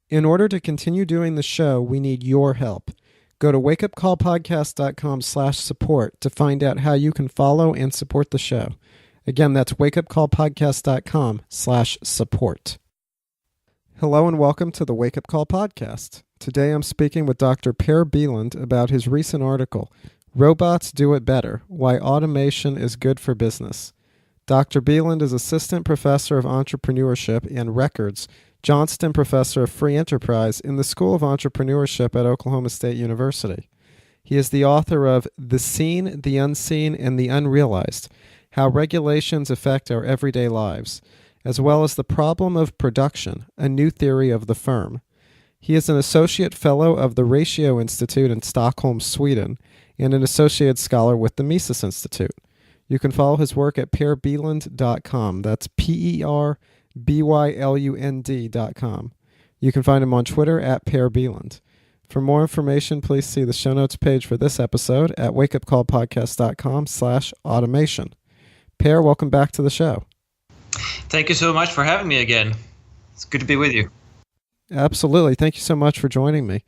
In order to continue doing the show, we need your help. Go to wakeupcallpodcast.com/support to find out how you can follow and support the show. Again, that's wakeupcallpodcast.com/support. Hello and welcome to the Wake Up Call Podcast. Today I'm speaking with Dr. Per Bylund about his recent article, Robots Do It Better, Why Automation is Good for Business. Dr. Bylund is Assistant Professor of Entrepreneurship and Records, Johnston Professor of Free Enterprise in the School of Entrepreneurship at Oklahoma State University. He is the author of The Seen, the Unseen, and the Unrealized, How Regulations Affect Our Everyday Lives, as well as The Problem of Production, a New Theory of the Firm. He is an Associate Fellow of the Ratio Institute in Stockholm, Sweden, and an Associate Scholar with the Mises Institute. You can follow his work at perbylund.com. That's PERBYLUND.com. You can find him on Twitter at Per Bylund. For more information, please see the show notes page for this episode at wakeupcallpodcast.com/automation. Per, welcome back to the show. Thank you so much for having me again. It's good to be with you. Absolutely. Thank you so much for joining me.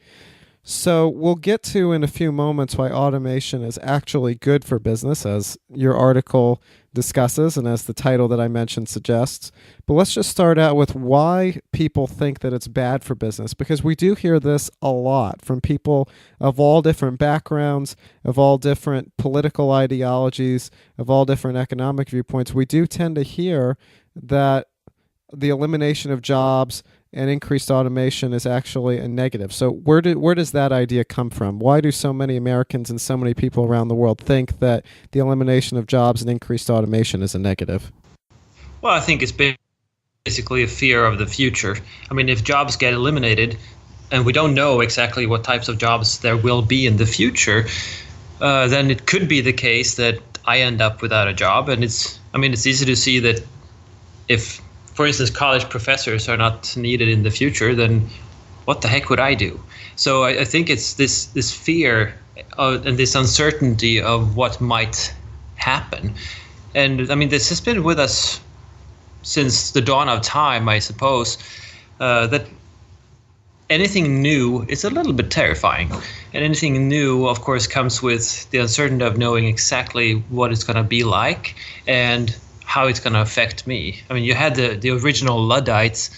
So we'll get to in a few moments why automation is actually good for business, as your article discusses and as the title that I mentioned suggests. But let's just start out with why people think that it's bad for business, because we do hear this a lot from people of all different backgrounds, of all different political ideologies, of all different economic viewpoints. We do tend to hear that the elimination of jobs and increased automation is actually a negative. So where does that idea come from? Why do so many Americans and so many people around the world think that the elimination of jobs and increased automation is a negative? Well, I think it's basically a fear of the future. I mean, if jobs get eliminated and we don't know exactly what types of jobs there will be in the future, then it could be the case that I end up without a job. And it's easy to see that if, for instance, college professors are not needed in the future, then what the heck would I do? So I think it's this fear and this uncertainty of what might happen. And I mean, this has been with us since the dawn of time, I suppose, that anything new is a little bit terrifying. And anything new, of course, comes with the uncertainty of knowing exactly what it's going to be like and how it's going to affect me. I mean, you had the original Luddites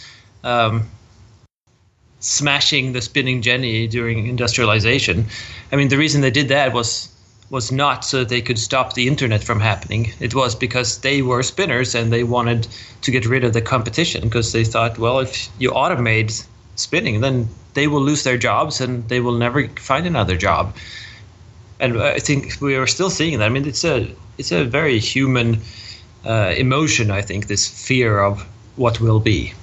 smashing the spinning jenny during industrialization. I mean, the reason they did that was not so that they could stop the internet from happening. It was because they were spinners and they wanted to get rid of the competition, because they thought, well, if you automate spinning, then they will lose their jobs and they will never find another job. And I think we are still seeing that. I mean, it's a very human emotion, I think, this fear of what will be.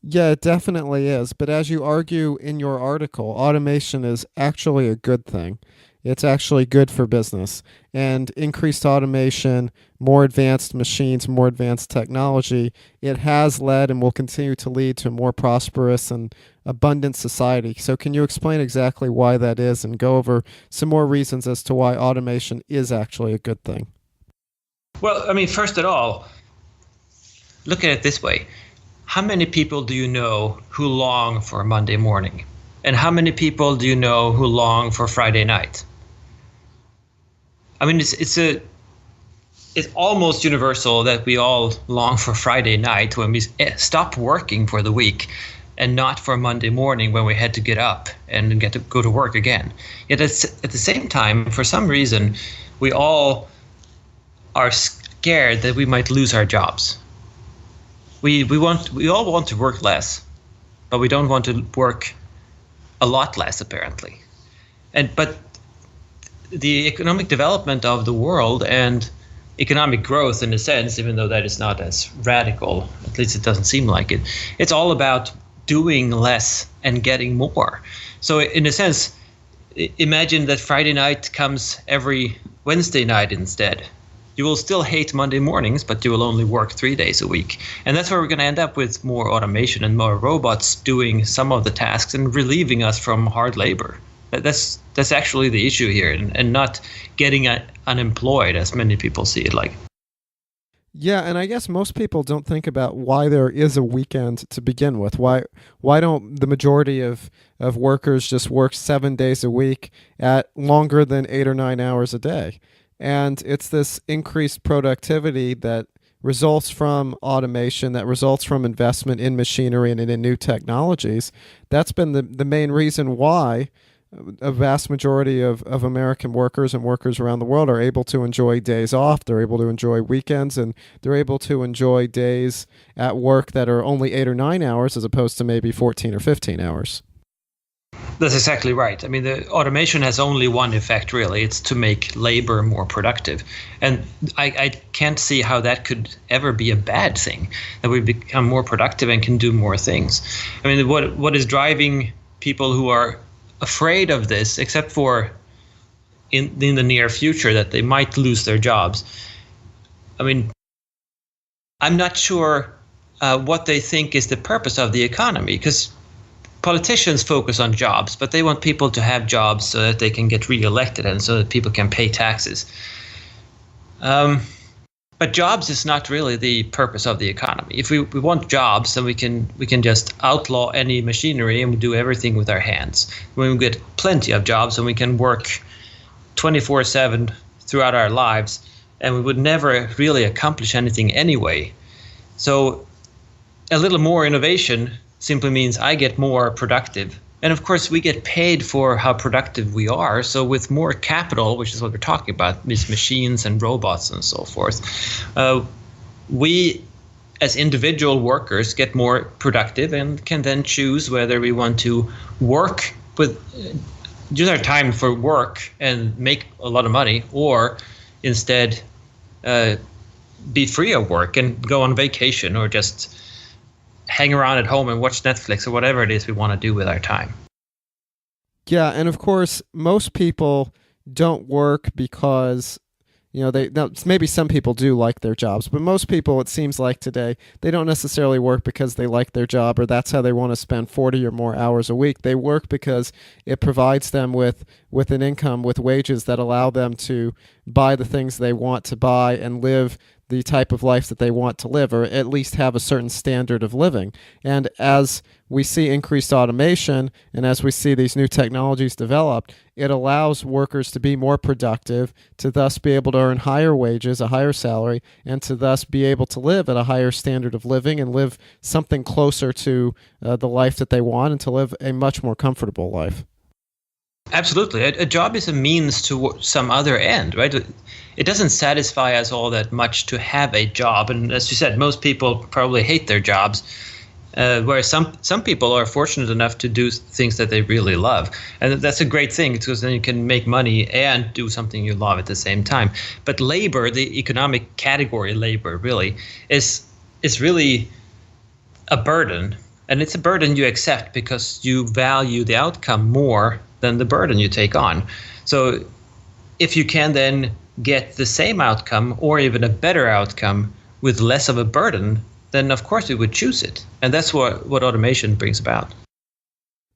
Yeah, it definitely is. But as you argue in your article, automation is actually a good thing. It's actually good for business. And increased automation, more advanced machines, more advanced technology, it has led and will continue to lead to a more prosperous and abundant society. So can you explain exactly why that is and go over some more reasons as to why automation is actually a good thing? Well, I mean, first of all, look at it this way. How many people do you know who long for a Monday morning? And how many people do you know who long for Friday night? I mean, it's almost universal that we all long for Friday night when we stop working for the week and not for Monday morning when we had to get up and get to go to work again. Yet at the same time, for some reason, we all are scared that we might lose our jobs. We all want to work less, but we don't want to work a lot less, apparently. But the economic development of the world and economic growth, in a sense, even though that is not as radical, at least it doesn't seem like it, it's all about doing less and getting more. So in a sense, imagine that Friday night comes every Wednesday night instead. You will still hate Monday mornings, but you will only work 3 days a week. And that's where we're going to end up, with more automation and more robots doing some of the tasks and relieving us from hard labor. That's actually the issue here, and not getting unemployed, as many people see it like. Yeah, and I guess most people don't think about why there is a weekend to begin with. Why don't the majority of workers just work 7 days a week at longer than 8 or 9 hours a day? And it's this increased productivity that results from automation, that results from investment in machinery and in new technologies. That's been the main reason why a vast majority of American workers and workers around the world are able to enjoy days off. They're able to enjoy weekends, and they're able to enjoy days at work that are only 8 or 9 hours as opposed to maybe 14 or 15 hours. That's exactly right. I mean, the automation has only one effect, really. It's to make labor more productive. And I can't see how that could ever be a bad thing, that we become more productive and can do more things. I mean, what is driving people who are afraid of this, except for in the near future that they might lose their jobs. I mean, I'm not sure what they think is the purpose of the economy, because politicians focus on jobs, but they want people to have jobs so that they can get reelected and so that people can pay taxes. But jobs is not really the purpose of the economy. If we want jobs, then we can just outlaw any machinery and we do everything with our hands. When we get plenty of jobs and we can work 24/7 throughout our lives, and we would never really accomplish anything anyway. So a little more innovation simply means I get more productive. And of course, we get paid for how productive we are. So with more capital, which is what we're talking about, these machines and robots and so forth, we as individual workers get more productive and can then choose whether we want to work with, use our time for work and make a lot of money, or instead be free of work and go on vacation or just hang around at home and watch Netflix or whatever it is we want to do with our time. Yeah, and of course, most people don't work because, maybe some people do like their jobs, but most people, it seems like today, they don't necessarily work because they like their job or that's how they want to spend 40 or more hours a week. They work because it provides them with an income, with wages that allow them to buy the things they want to buy and live the type of life that they want to live, or at least have a certain standard of living. And as we see increased automation and as we see these new technologies developed, it allows workers to be more productive, to thus be able to earn higher wages, a higher salary, and to thus be able to live at a higher standard of living and live something closer to the life that they want, and to live a much more comfortable life. Absolutely. A job is a means to some other end, right? It doesn't satisfy us all that much to have a job. And as you said, most people probably hate their jobs, whereas some people are fortunate enough to do things that they really love. And that's a great thing, because then you can make money and do something you love at the same time. But labor, the economic category labor, really, is really a burden. And it's a burden you accept because you value the outcome more than the burden you take on. So if you can then get the same outcome or even a better outcome with less of a burden, then of course we would choose it. And that's what automation brings about.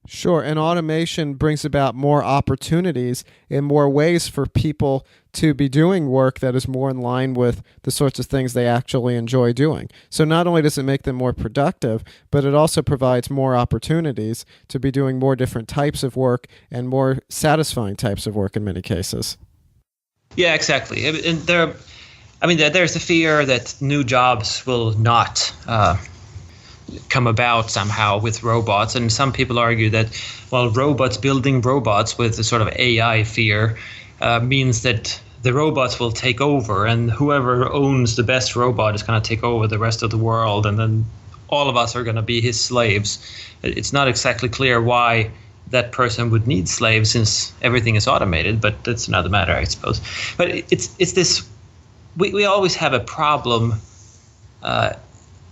Sure, and automation brings about more opportunities and more ways for people to be doing work that is more in line with the sorts of things they actually enjoy doing. So not only does it make them more productive, but it also provides more opportunities to be doing more different types of work and more satisfying types of work in many cases. Yeah, exactly. And there's a fear that new jobs will not come about somehow with robots, and some people argue that, well, building robots with a sort of AI fear means that the robots will take over, and whoever owns the best robot is going to take over the rest of the world, and then all of us are going to be his slaves. It's not exactly clear why that person would need slaves, since everything is automated, but that's another matter, I suppose. But it's this, we always have a problem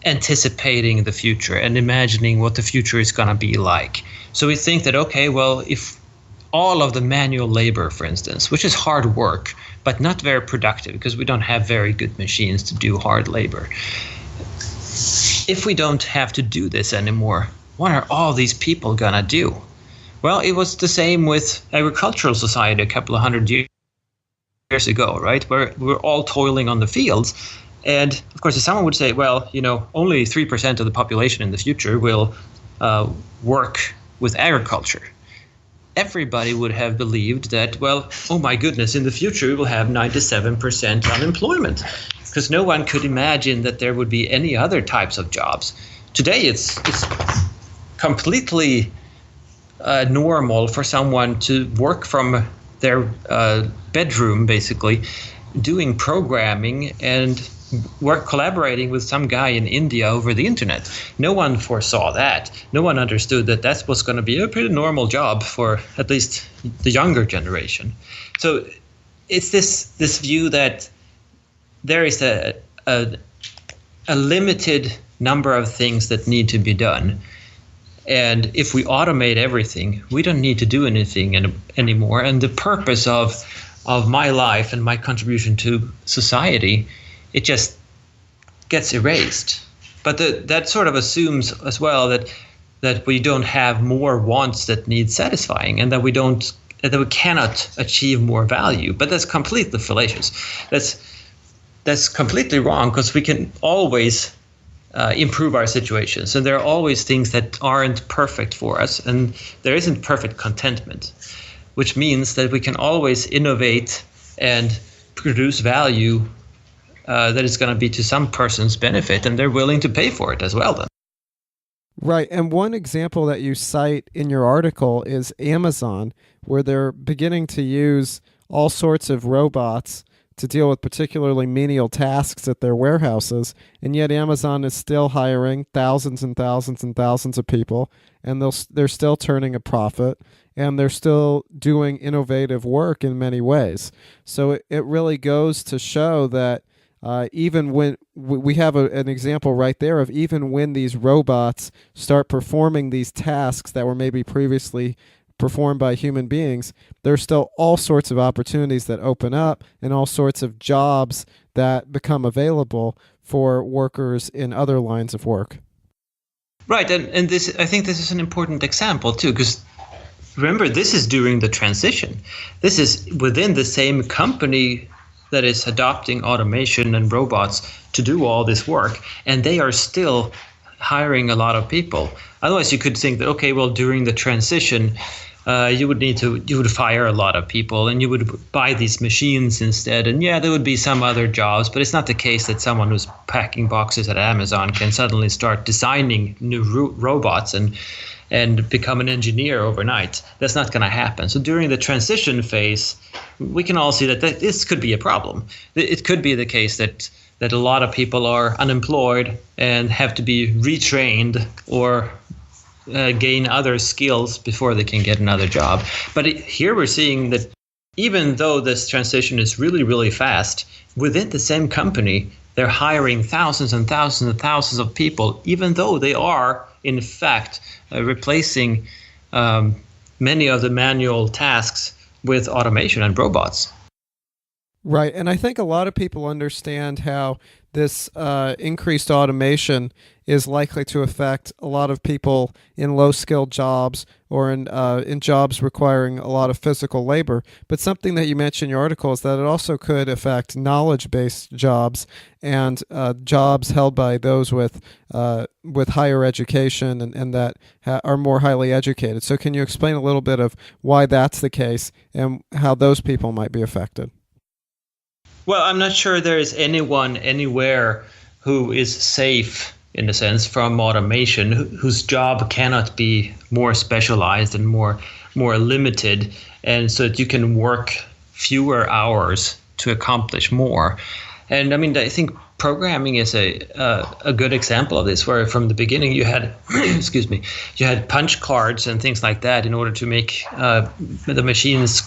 anticipating the future and imagining what the future is going to be like. So we think that, okay, well, if all of the manual labor, for instance, which is hard work, but not very productive because we don't have very good machines to do hard labor. If we don't have to do this anymore, what are all these people going to do? Well, it was the same with agricultural society a couple of hundred years ago, right? Where we're all toiling on the fields. And of course, if someone would say, well, only 3% of the population in the future will work with agriculture, everybody would have believed that, well, oh my goodness, in the future we will have 97% unemployment, because no one could imagine that there would be any other types of jobs. Today, it's completely normal for someone to work from their bedroom, basically, doing programming and collaborating with some guy in India over the internet. No one foresaw that. No one understood that that was going to be a pretty normal job for at least the younger generation. So it's this view that there is a limited number of things that need to be done. And if we automate everything, we don't need to do anything anymore. And the purpose of my life and my contribution to society, it just gets erased. But that sort of assumes as well that we don't have more wants that need satisfying, and that we cannot achieve more value. But that's completely fallacious. That's completely wrong, because we can always improve our situations, and there are always things that aren't perfect for us, and there isn't perfect contentment, which means that we can always innovate and produce value that is going to be to some person's benefit, and they're willing to pay for it as well then. Right. And one example that you cite in your article is Amazon, where they're beginning to use all sorts of robots to deal with particularly menial tasks at their warehouses, and yet Amazon is still hiring thousands and thousands and thousands of people, and they're still turning a profit, and they're still doing innovative work in many ways. So it really goes to show that even when we have an example right there of even when these robots start performing these tasks that were maybe previously performed by human beings, there's still all sorts of opportunities that open up and all sorts of jobs that become available for workers in other lines of work. Right, and this, I think this is an important example too, because remember, this is during the transition. This is within the same company that is adopting automation and robots to do all this work, and they are still hiring a lot of people. Otherwise, you could think that, okay, well, during the transition, you would fire a lot of people, and you would buy these machines instead. And yeah, there would be some other jobs, but it's not the case that someone who's packing boxes at Amazon can suddenly start designing new robots and become an engineer overnight. That's not going to happen. So during the transition phase, we can all see that this could be a problem. It could be the case that a lot of people are unemployed and have to be retrained or gain other skills before they can get another job. But here we're seeing that even though this transition is really, really fast, within the same company, they're hiring thousands and thousands and thousands of people, even though they are, in fact, replacing many of the manual tasks with automation and robots. Right. And I think a lot of people understand how this increased automation is likely to affect a lot of people in low-skilled jobs or in jobs requiring a lot of physical labor. But something that you mentioned in your article is that it also could affect knowledge-based jobs and jobs held by those with higher education and that are more highly educated. So can you explain a little bit of why that's the case and how those people might be affected? Well, I'm not sure there is anyone anywhere who is safe, in a sense, from automation, whose job cannot be more specialized and more limited, and so that you can work fewer hours to accomplish more. And I mean, I think programming is a good example of this, where from the beginning you had, you had punch cards and things like that in order to make the machines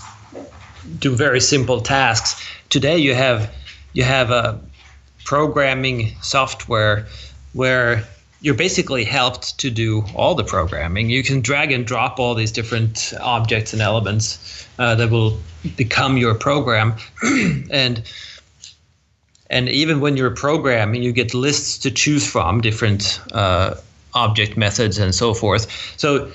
do very simple tasks. Today you have a programming software where you're basically helped to do all the programming. You can drag and drop all these different objects and elements that will become your program, and even when you're programming, you get lists to choose from, different object methods and so forth. So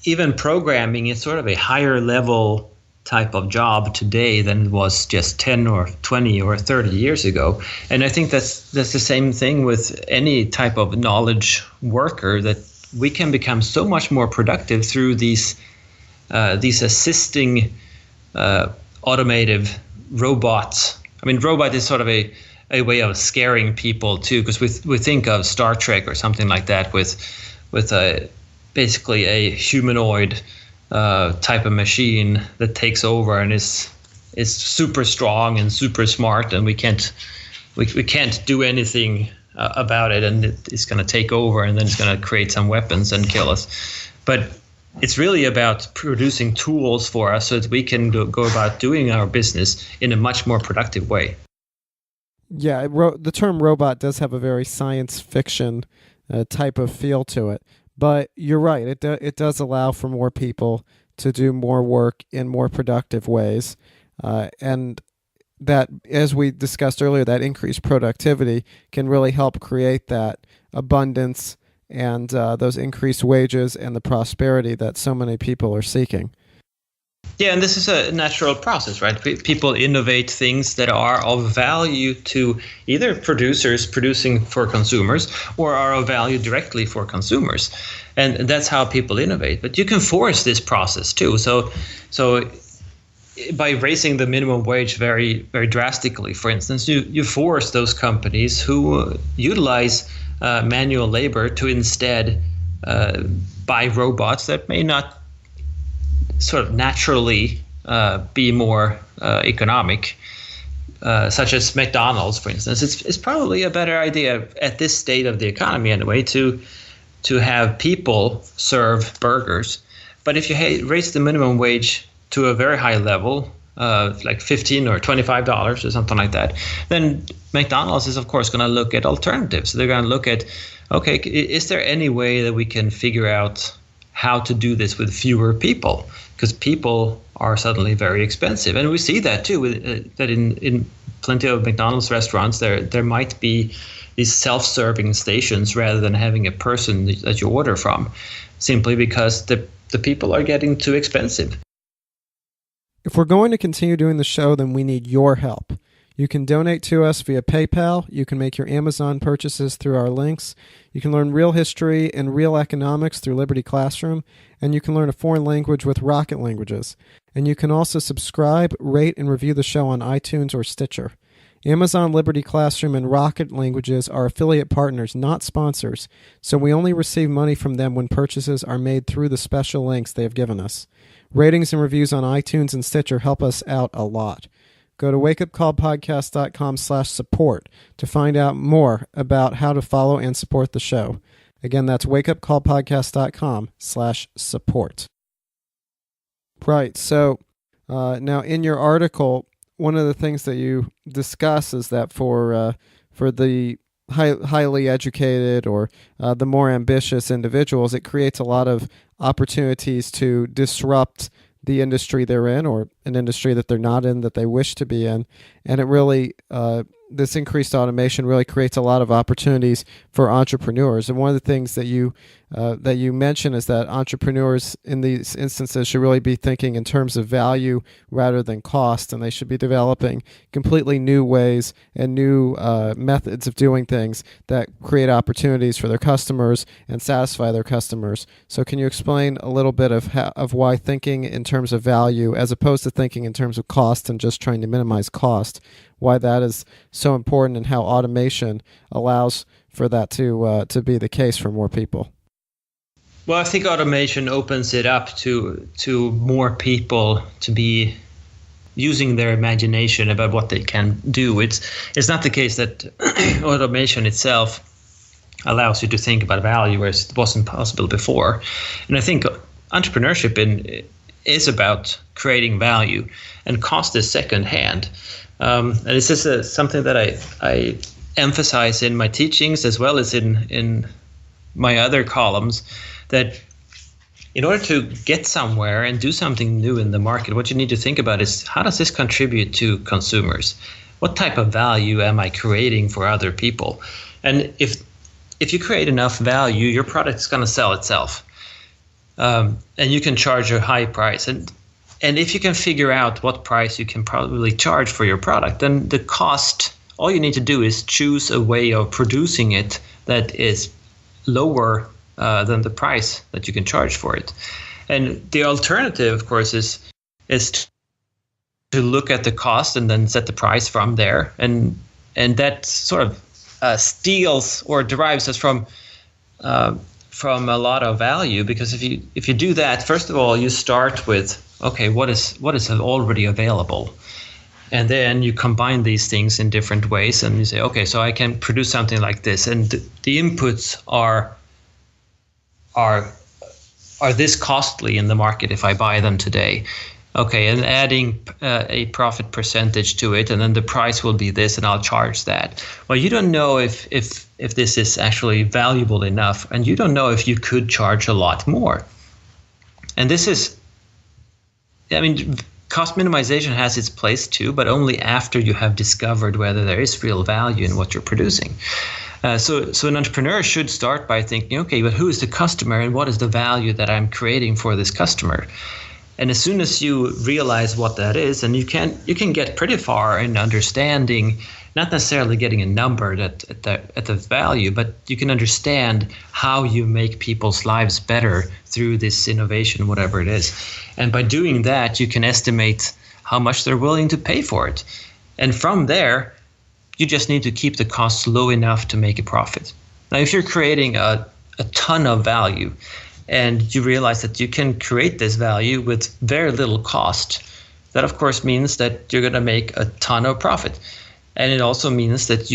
even programming is sort of a higher level type of job today than it was just 10 or 20 or 30 years ago. And I think that's the same thing with any type of knowledge worker, that we can become so much more productive through these assisting automative robots. I mean, robot is sort of a way of scaring people too, because we think of Star Trek or something like that with basically a humanoid type of machine that takes over and is super strong and super smart, and we can't do anything about it, and it's going to take over, and then it's going to create some weapons and kill us. But it's really about producing tools for us so that we can go about doing our business in a much more productive way. Yeah, the term robot does have a very science fiction type of feel to it. But you're right, it does allow for more people to do more work in more productive ways. And that, as we discussed earlier, that increased productivity can really help create that abundance and those increased wages and the prosperity that so many people are seeking. Yeah, and this is a natural process, right? People innovate things that are of value to either producers producing for consumers or are of value directly for consumers. And that's how people innovate. But you can force this process too. So by raising the minimum wage very, very drastically, for instance, you force those companies who utilize manual labor to instead buy robots that may not sort of naturally be more economic, such as McDonald's, for instance. It's probably a better idea at this state of the economy anyway to have people serve burgers. But if you raise the minimum wage to a very high level, like $15 or $25 or something like that, then McDonald's is of course going to look at alternatives. So they're going to look at, okay, is there any way that we can figure out how to do this with fewer people? Because people are suddenly very expensive. And we see that too, that in plenty of McDonald's restaurants, there might be these self-serving stations rather than having a person that you order from, simply because the people are getting too expensive. If we're going to continue doing the show, then we need your help. You can donate to us via PayPal. You can make your Amazon purchases through our links. You can learn real history and real economics through Liberty Classroom. And you can learn a foreign language with Rocket Languages. And you can also subscribe, rate, and review the show on iTunes or Stitcher. Amazon, Liberty Classroom, and Rocket Languages are affiliate partners, not sponsors, so we only receive money from them when purchases are made through the special links they have given us. Ratings and reviews on iTunes and Stitcher help us out a lot. Go to wakeupcallpodcast.com/support to find out more about how to follow and support the show. Again, that's wakeupcallpodcast.com/support. Right, so now in your article, one of the things that you discuss is that for the highly educated or the more ambitious individuals, it creates a lot of opportunities to disrupt the industry they're in or an industry that they're not in that they wish to be in. And it really, this increased automation really creates a lot of opportunities for entrepreneurs. And one of the things that you mention is that entrepreneurs in these instances should really be thinking in terms of value rather than cost, and they should be developing completely new ways and new methods of doing things that create opportunities for their customers and satisfy their customers. So can you explain a little bit of why thinking in terms of value as opposed to thinking in terms of cost and just trying to minimize cost, why that is so important and how automation allows for that to be the case for more people? Well, I think automation opens it up to more people to be using their imagination about what they can do. It's not the case that automation itself allows you to think about value, whereas it wasn't possible before. And I think entrepreneurship is about creating value, and cost is secondhand. And this is something that I emphasize in my teachings as well as in my other columns, that in order to get somewhere and do something new in the market, what you need to think about is, how does this contribute to consumers? What type of value am I creating for other people? And if you create enough value, your product is going to sell itself. And you can charge a high price. And And if you can figure out what price you can probably charge for your product, then the cost, all you need to do is choose a way of producing it that is lower than the price that you can charge for it. And the alternative, of course, is to look at the cost and then set the price from there. And that sort of steals or derives us from a lot of value, because if you do that, first of all, you start with, okay, what is already available, and then you combine these things in different ways, and you say, okay, so I can produce something like this, and the inputs are this costly in the market if I buy them today. Okay, and adding a profit percentage to it, and then the price will be this, and I'll charge that. Well, you don't know if this is actually valuable enough, and you don't know if you could charge a lot more. And this is, I mean, cost minimization has its place too, but only after you have discovered whether there is real value in what you're producing. So an entrepreneur should start by thinking, okay, but who is the customer, and what is the value that I'm creating for this customer? And as soon as you realize what that is, and you can get pretty far in understanding, not necessarily getting a number at the value, but you can understand how you make people's lives better through this innovation, whatever it is. And by doing that, you can estimate how much they're willing to pay for it. And from there, you just need to keep the costs low enough to make a profit. Now, if you're creating a ton of value, and you realize that you can create this value with very little cost, that of course means that you're going to make a ton of profit. And it also means that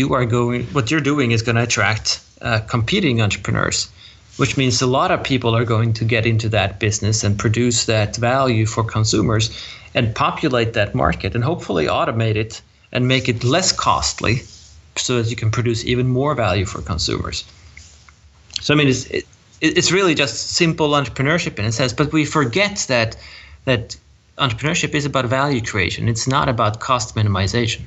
what you're doing is going to attract competing entrepreneurs, which means a lot of people are going to get into that business and produce that value for consumers and populate that market and hopefully automate it and make it less costly so that you can produce even more value for consumers. So, I mean, it's really just simple entrepreneurship in a sense, but we forget that entrepreneurship is about value creation. It's not about cost minimization.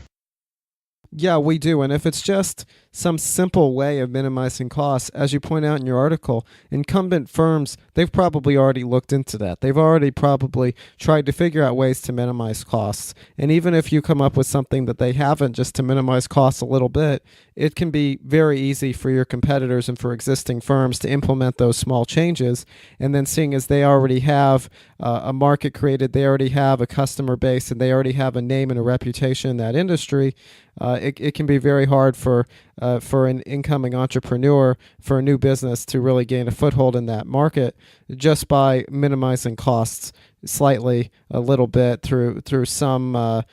Yeah, we do. And if it's just some simple way of minimizing costs, as you point out in your article, incumbent firms, they've probably already looked into that. They've already probably tried to figure out ways to minimize costs. And even if you come up with something that they haven't, just to minimize costs a little bit, it can be very easy for your competitors and for existing firms to implement those small changes. And then seeing as they already have a market created, they already have a customer base, and they already have a name and a reputation in that industry, it can be very hard for an incoming entrepreneur, for a new business to really gain a foothold in that market just by minimizing costs slightly, a little bit through some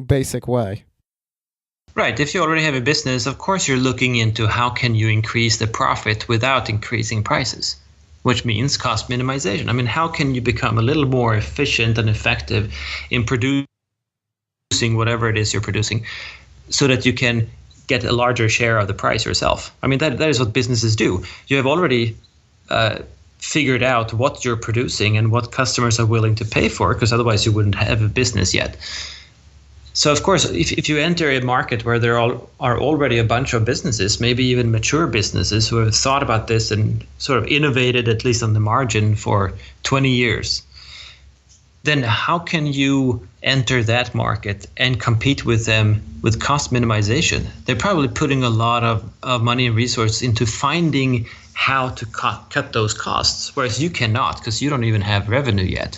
basic way. Right. If you already have a business, of course you're looking into how can you increase the profit without increasing prices, which means cost minimization. I mean, how can you become a little more efficient and effective in producing whatever it is you're producing so that you can get a larger share of the price yourself? I mean, that is what businesses do. You have already figured out what you're producing and what customers are willing to pay for, because otherwise you wouldn't have a business yet. So, of course, if you enter a market where there are already a bunch of businesses, maybe even mature businesses who have thought about this and sort of innovated, at least on the margin, for 20 years, then how can you enter that market and compete with them with cost minimization? They're probably putting a lot of money and resources into finding how to cut those costs, whereas you cannot, because you don't even have revenue yet.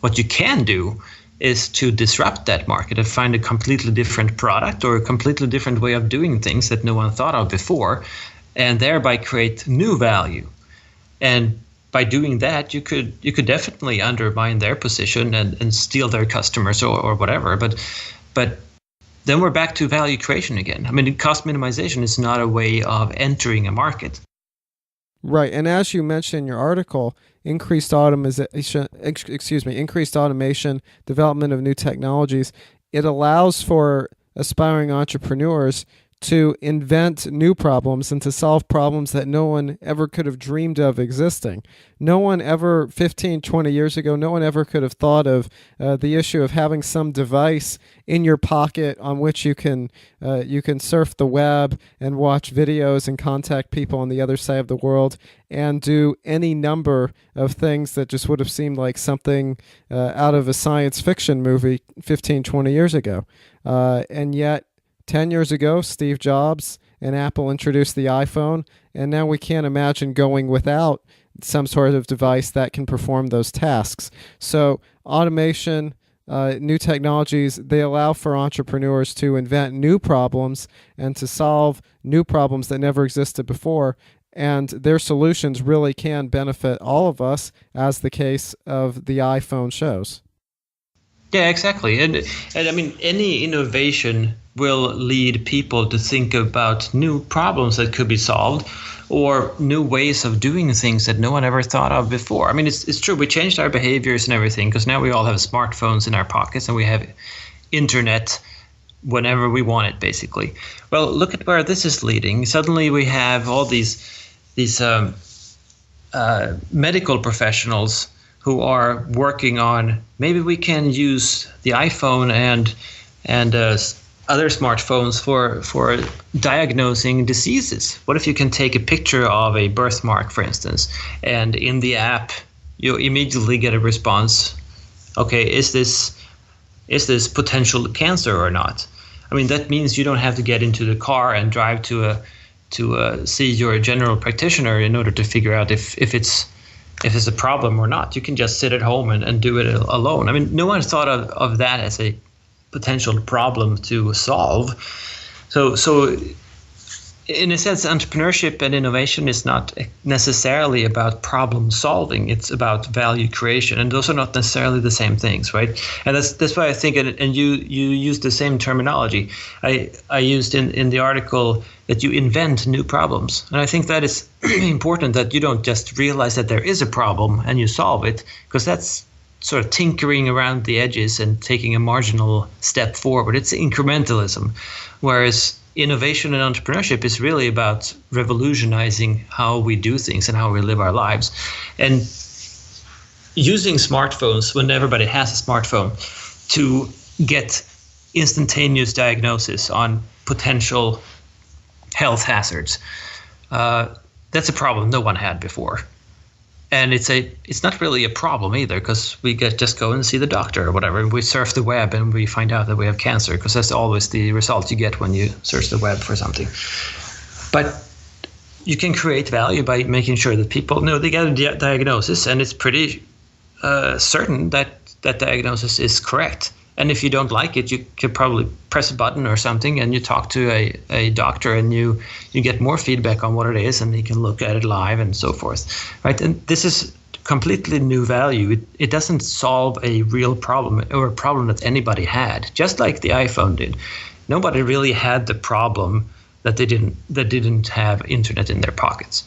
What you can do is to disrupt that market and find a completely different product or a completely different way of doing things that no one thought of before, and thereby create new value. And by doing that, you could definitely undermine their position and steal their customers or whatever. But then we're back to value creation again. I mean, cost minimization is not a way of entering a market. Right, and as you mentioned in your article, increased automation, development of new technologies, it allows for aspiring entrepreneurs to invent new problems and to solve problems that no one ever could have dreamed of existing. No one ever, 15, 20 years ago, no one ever could have thought of the issue of having some device in your pocket on which you can surf the web and watch videos and contact people on the other side of the world and do any number of things that just would have seemed like something out of a science fiction movie 15, 20 years ago. And yet, 10 years ago, Steve Jobs and Apple introduced the iPhone, and now we can't imagine going without some sort of device that can perform those tasks. So automation, new technologies, they allow for entrepreneurs to invent new problems and to solve new problems that never existed before. And their solutions really can benefit all of us, as the case of the iPhone shows. Yeah, exactly. And I mean, any innovation will lead people to think about new problems that could be solved or new ways of doing things that no one ever thought of before. I mean, it's true. We changed our behaviors and everything because now we all have smartphones in our pockets and we have internet whenever we want it, basically. Well, look at where this is leading. Suddenly we have all these medical professionals who are working on, maybe we can use the iPhone and other smartphones for diagnosing diseases. What if you can take a picture of a birthmark, for instance, and in the app you immediately get a response? Okay, is this potential cancer or not? I mean, that means you don't have to get into the car and drive to see your general practitioner in order to figure out if it's a problem or not. You can just sit at home and do it alone. I mean, no one thought of that as a potential problem to solve. So in a sense, entrepreneurship and innovation is not necessarily about problem solving. It's about value creation. And those are not necessarily the same things, right? And that's why I think, and you use the same terminology. I used in the article that you invent new problems. And I think that is important, that you don't just realize that there is a problem and you solve it, because that's sort of tinkering around the edges and taking a marginal step forward. It's incrementalism. Whereas innovation and entrepreneurship is really about revolutionizing how we do things and how we live our lives. And using smartphones, when everybody has a smartphone, to get instantaneous diagnosis on potential health hazards, that's a problem no one had before. And it's not really a problem either, because we just go and see the doctor or whatever, and we surf the web and we find out that we have cancer, because that's always the result you get when you search the web for something. But you can create value by making sure that people know they get a diagnosis, and it's pretty certain that that diagnosis is correct. And if you don't like it, you could probably press a button or something and you talk to a doctor, and you get more feedback on what it is, and he can look at it live and so forth, right? And this is completely new value. It doesn't solve a real problem or a problem that anybody had, just like the iPhone did. Nobody really had the problem that they didn't have internet in their pockets.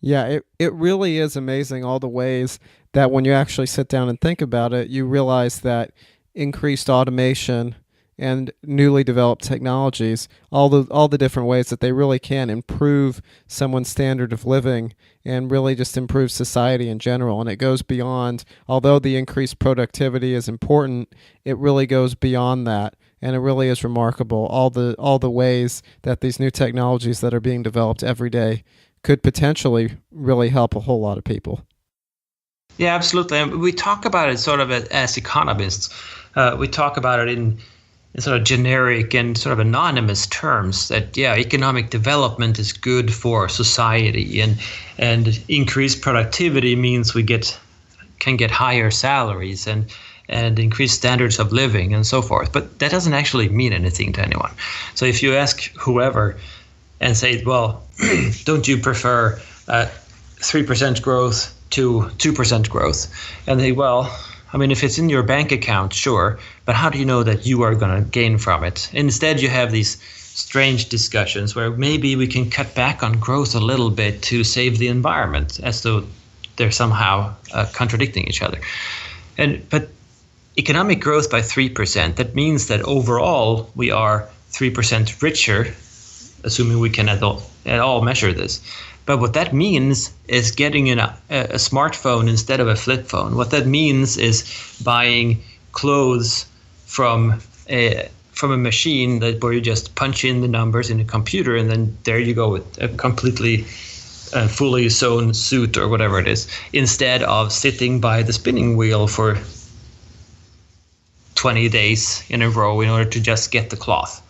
Yeah, it really is amazing all the ways that when you actually sit down and think about it, you realize that increased automation and newly developed technologies, all the different ways that they really can improve someone's standard of living and really just improve society in general. And it goes beyond, although the increased productivity is important, it really goes beyond that. And it really is remarkable, all the ways that these new technologies that are being developed every day could potentially really help a whole lot of people. Yeah, absolutely. And we talk about it sort of as economists. We talk about it in sort of generic and sort of anonymous terms, that, yeah, economic development is good for society, and increased productivity means we can get higher salaries and increased standards of living and so forth. But that doesn't actually mean anything to anyone. So if you ask whoever and say, well, don't you prefer 3% growth to 2% growth? And they, well, I mean, if it's in your bank account, sure, but how do you know that you are going to gain from it? Instead, you have these strange discussions where maybe we can cut back on growth a little bit to save the environment, as though they're somehow contradicting each other. But economic growth by 3%, that means that overall we are 3% richer, assuming we can at all measure this. But what that means is getting a smartphone instead of a flip phone. What that means is buying clothes from a machine where you just punch in the numbers in a computer, and then there you go with a completely fully sewn suit or whatever it is, instead of sitting by the spinning wheel for 20 days in a row in order to just get the cloth.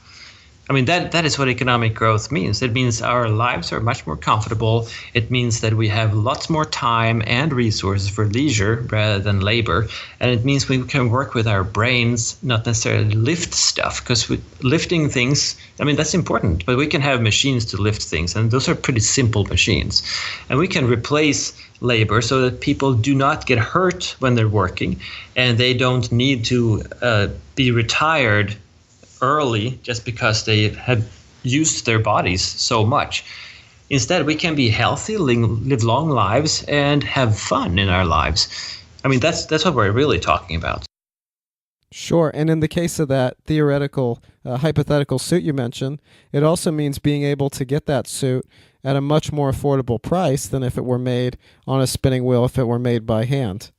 I mean, that is what economic growth means. It means our lives are much more comfortable. It means that we have lots more time and resources for leisure rather than labor. And it means we can work with our brains, not necessarily lift stuff, because lifting things, I mean, that's important. But we can have machines to lift things, and those are pretty simple machines. And we can replace labor so that people do not get hurt when they're working, and they don't need to be retired early just because they have used their bodies so much. Instead, we can be healthy, live long lives, and have fun in our lives. I mean, that's what we're really talking about. Sure. And in the case of that theoretical, hypothetical suit you mentioned, it also means being able to get that suit at a much more affordable price than if it were made on a spinning wheel, if it were made by hand.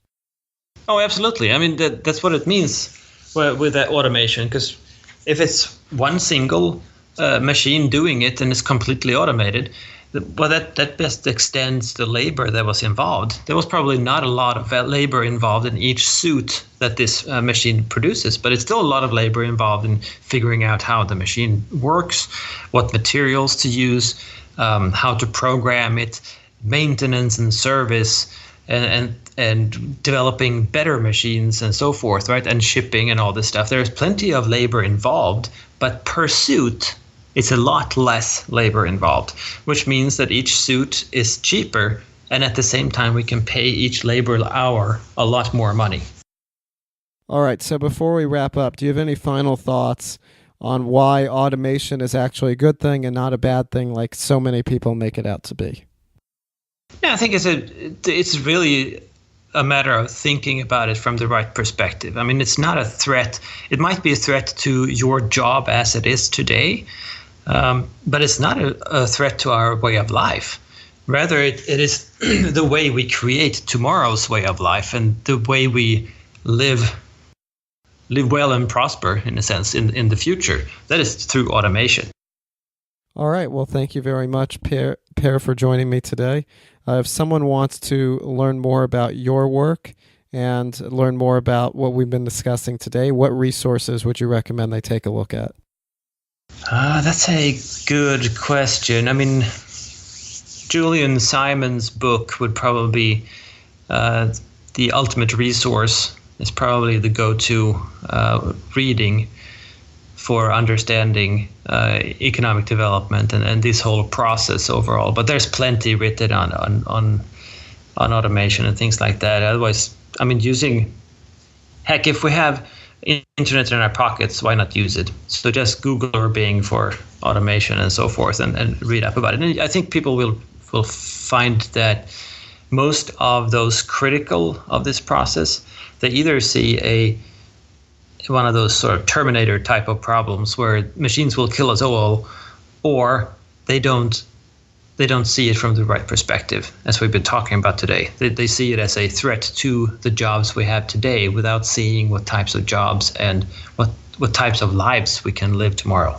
Oh, absolutely. I mean, that's what it means with that automation, because if it's one single machine doing it and it's completely automated, well, that best extends the labor that was involved. There was probably not a lot of labor involved in each suit that this machine produces, but it's still a lot of labor involved in figuring out how the machine works, what materials to use, how to program it, maintenance and service, and developing better machines and so forth, right? And shipping and all this stuff. There's plenty of labor involved, but per suit, it's a lot less labor involved, which means that each suit is cheaper, and at the same time, we can pay each labor hour a lot more money. All right, so before we wrap up, do you have any final thoughts on why automation is actually a good thing and not a bad thing like so many people make it out to be? Yeah, I think it's really a matter of thinking about it from the right perspective. I mean, it's not a threat. It might be a threat to your job as it is today, but it's not a threat to our way of life. Rather, it is the way we create tomorrow's way of life and the way we live well and prosper, in a sense, in the future. That is through automation. All right. Well, thank you very much, Per, for joining me today. If someone wants to learn more about your work and learn more about what we've been discussing today, what resources would you recommend they take a look at? That's a good question. I mean, Julian Simon's book would probably be the ultimate resource. It's probably the go-to reading for understanding economic development and this whole process overall. But there's plenty written on automation and things like that. Otherwise, I mean, if we have internet in our pockets, why not use it? So just Google or Bing for automation and so forth and read up about it. And I think people will find that most of those critical of this process, they either see one of those sort of Terminator type of problems where machines will kill us all, or they don't see it from the right perspective, as we've been talking about today. They see it as a threat to the jobs we have today without seeing what types of jobs and what types of lives we can live tomorrow.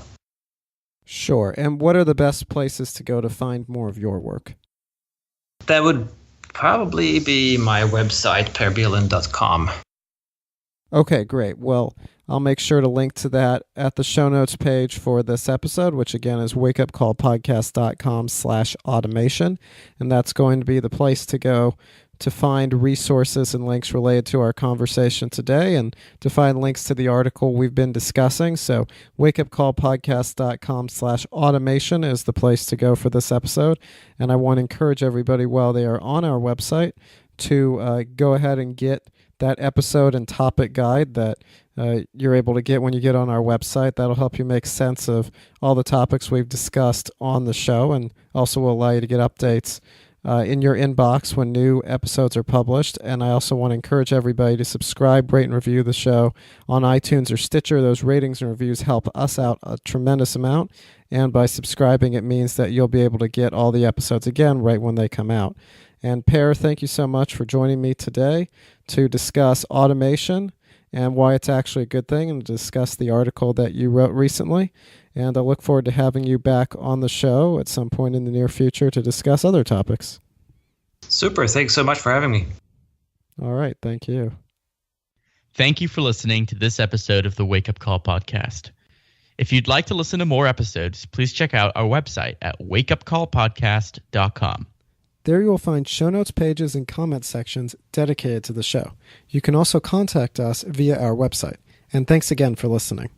Sure. And what are the best places to go to find more of your work? That would probably be my website, perbylund.com. Okay, great. Well, I'll make sure to link to that at the show notes page for this episode, which again is wakeupcallpodcast.com/automation. And that's going to be the place to go to find resources and links related to our conversation today and to find links to the article we've been discussing. So wakeupcallpodcast.com/automation is the place to go for this episode. And I want to encourage everybody while they are on our website to go ahead and get that episode and topic guide that you're able to get when you get on our website. That'll help you make sense of all the topics we've discussed on the show and also will allow you to get updates in your inbox when new episodes are published. And I also want to encourage everybody to subscribe, rate, and review the show on iTunes or Stitcher. Those ratings and reviews help us out a tremendous amount. And by subscribing, it means that you'll be able to get all the episodes again right when they come out. And Per, thank you so much for joining me today to discuss automation and why it's actually a good thing, and to discuss the article that you wrote recently. And I look forward to having you back on the show at some point in the near future to discuss other topics. Super. Thanks so much for having me. All right. Thank you. Thank you for listening to this episode of the Wake Up Call podcast. If you'd like to listen to more episodes, please check out our website at wakeupcallpodcast.com. There you will find show notes pages and comment sections dedicated to the show. You can also contact us via our website. And thanks again for listening.